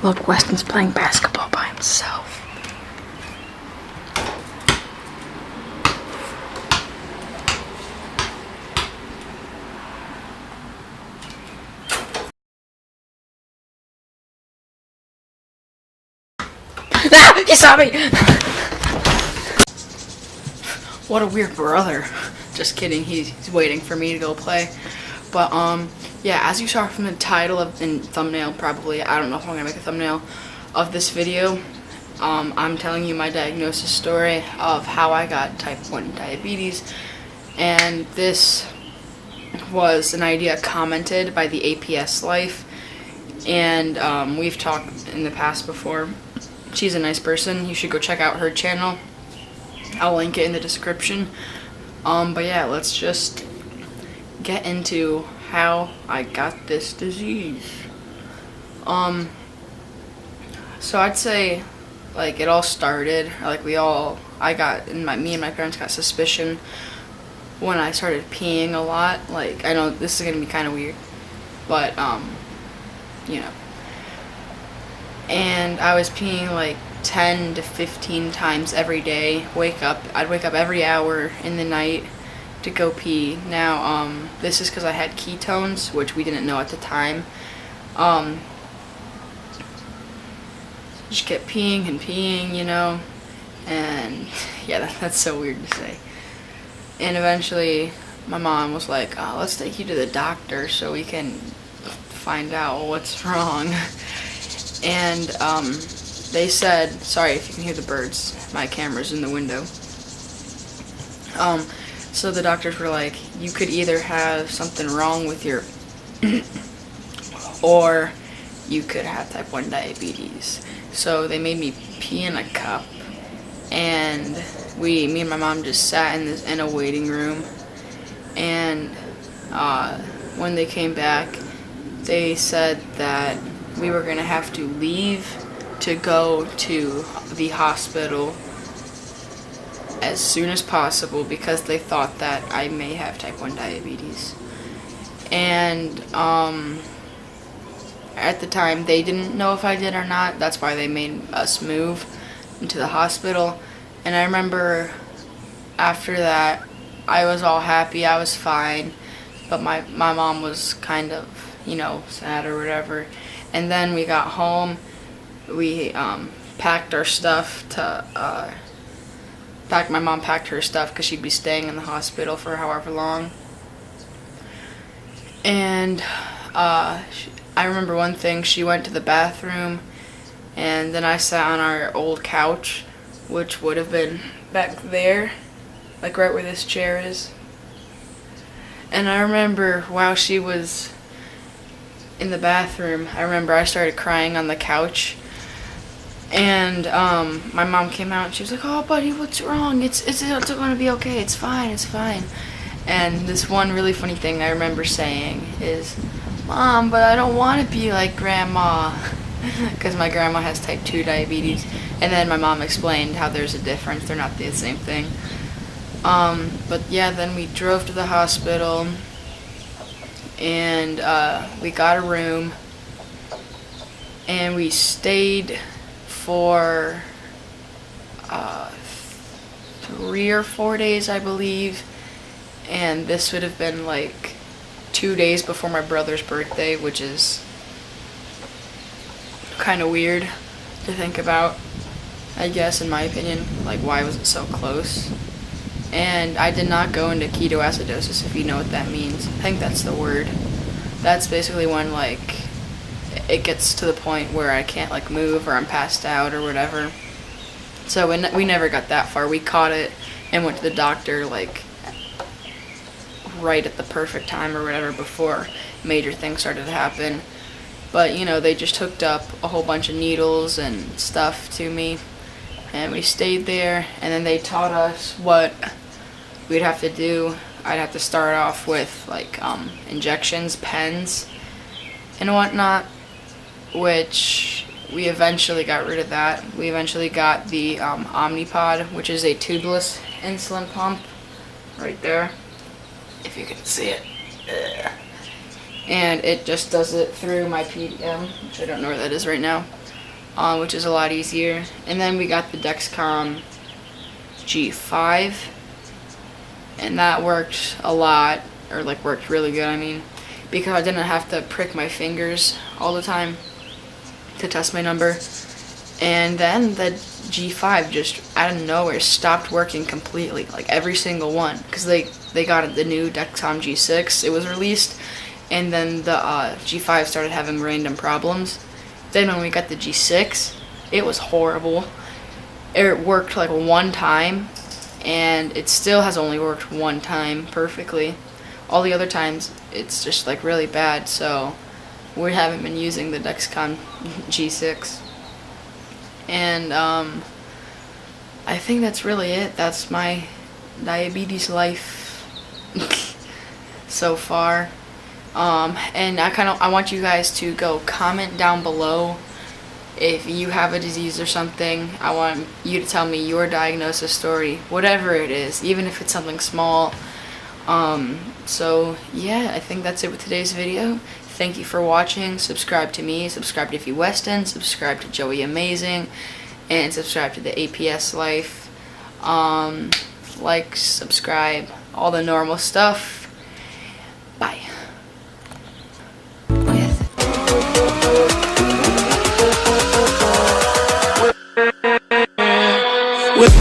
Look, Weston's playing basketball by himself. Ah! He saw me! What a weird brother. Just kidding, he's waiting for me to go play. But, yeah, as you saw from the title and thumbnail, probably, I don't know if I'm gonna make a thumbnail of this video, I'm telling you my diagnosis story of how I got type 1 diabetes, and this was an idea commented by the APS Life, and we've talked in the past before. She's a nice person. You should go check out her channel. I'll link it in the description. But yeah, let's just get into how I got this disease. So I'd say, like, it all started, like, me and my parents got suspicion when I started peeing a lot. Like, I know this is gonna be kind of weird, but, you know. And I was peeing like 10 to 15 times every day. I'd wake up every hour in the night to go pee. Now, this is because I had ketones, which we didn't know at the time. Just kept peeing and peeing, you know, and yeah, that's so weird to say. And eventually, my mom was like, oh, let's take you to the doctor so we can find out what's wrong. And they said, sorry if you can hear the birds, my camera's in the window. So the doctors were like, you could either have something wrong with your, or you could have type 1 diabetes. So they made me pee in a cup, and me and my mom just sat in a waiting room, and when they came back, they said that we were gonna have to leave to go to the hospital as soon as possible because they thought that I may have type 1 diabetes. And at the time they didn't know if I did or not. That's why they made us move into the hospital. And I remember after that I was all happy, I was fine, but my mom was kind of, you know, sad or whatever. And then we got home, we packed our stuff to, my mom packed her stuff because she'd be staying in the hospital for however long. And I remember one thing, she went to the bathroom, and then I sat on our old couch, which would have been back there, like right where this chair is. And I remember while she was in the bathroom, I remember I started crying on the couch, and my mom came out and she was like, oh buddy, what's wrong? It's gonna be okay, it's fine. And this one really funny thing I remember saying is, Mom, but I don't want to be like grandma, because my grandma has type 2 diabetes. And then my mom explained how there's a difference, they're not the same thing. But yeah, then we drove to the hospital, and we got a room, and we stayed for 3 or 4 days, I believe, and this would have been like 2 days before my brother's birthday, which is kind of weird to think about, I guess, in my opinion. Like, why was it so close? And I did not go into ketoacidosis, if you know what that means. I think that's the word. That's basically when, like, it gets to the point where I can't, like, move or I'm passed out or whatever. So we never got that far. We caught it and went to the doctor, like, right at the perfect time or whatever before major things started to happen. But, you know, they just hooked up a whole bunch of needles and stuff to me, and we stayed there, and then they taught us what we'd have to do. I'd have to start off with, like, injections, pens, and whatnot, which we eventually got rid of that. We eventually got the Omnipod, which is a tubeless insulin pump, right there, if you can see it. And it just does it through my PDM, which I don't know where that is right now. which is a lot easier. And then we got the Dexcom G5, and that worked a lot, or like worked really good, I mean, because I didn't have to prick my fingers all the time to test my number. And then the G5 just out of nowhere stopped working completely, like every single one, because they got the new Dexcom G6, it was released, and then the G5 started having random problems. Then when we got the G6, it was horrible. It worked like one time, and it still has only worked one time perfectly. All the other times, it's just like really bad, so we haven't been using the Dexcom G6. And I think that's really it. That's my diabetes life so far. And I want you guys to go comment down below if you have a disease or something. I want you to tell me your diagnosis story, whatever it is, even if it's something small. So yeah, I think that's it with today's video. Thank you for watching. Subscribe to me, subscribe to Ify Weston, subscribe to Joey Amazing, and subscribe to the APS Life. Like, subscribe, all the normal stuff. Bye. With